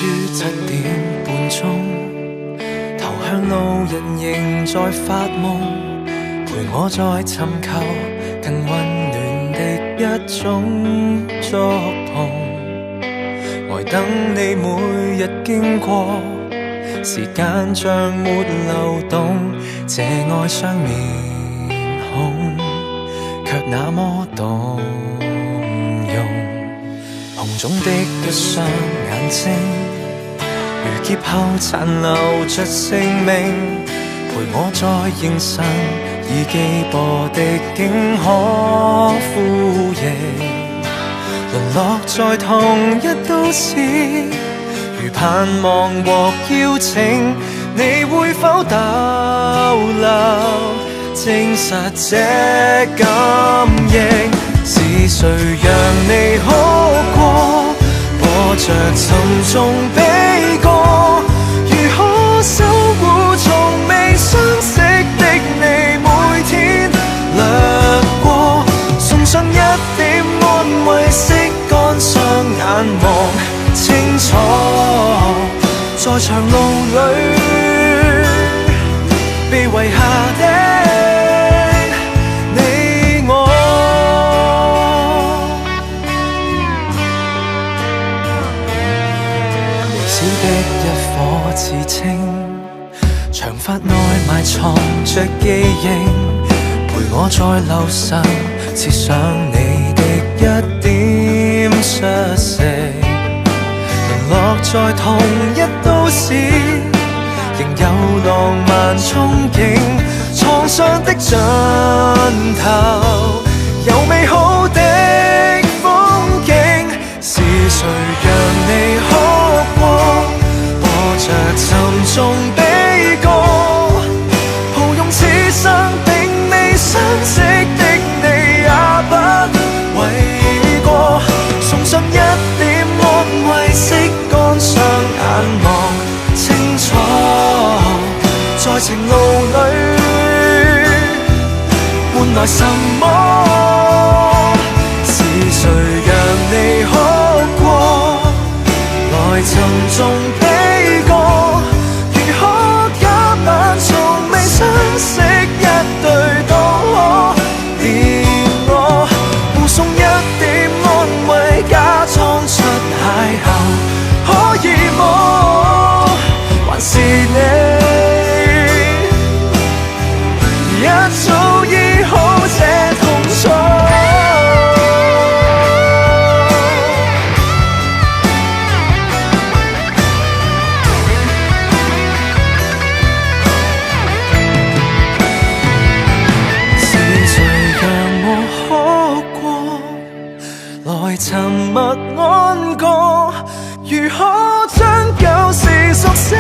於7:30，投向路人仍在發夢，陪我在尋求更溫暖的一種觸碰。呆等你每日經過，時間像沒流動，這哀傷面孔卻那麼動容。紅腫的一雙眼睛，如劫後殘留着性命，陪我在認神已記播的經可呼應。淪落在同一都市，如盼望獲邀請，你會否逗留證實這感應？是誰讓你哭過，播着沉重悲歌？如何守護從未相識的你？每天掠過，送上一點安慰，拭乾雙眼望清楚，在長路裏被遺下的你我。微小的一顆刺青，長髮內埋藏着記憶，陪我在路上設想你的一點失色。淪落在同一都市，仍有浪漫憧憬，床上的盡頭有美好的風景。是誰讓你哭過，播着沉重悲歌？抱擁此生並未相識的你，也不為過，送上一點安慰，拭乾雙眼望清楚，在情路裏換來什麼？是誰讓你哭過，來沉重悲歌？如何假扮從未相識一對都可憐我？護送一點安慰，假裝出邂逅，可以麼？還是你一早醫好這痛楚？是誰讓我哭過，來沉默安過？如何將舊時熟悉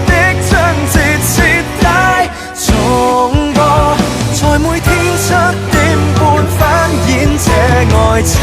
的章節徹底重播？在每天7點半翻演這愛情。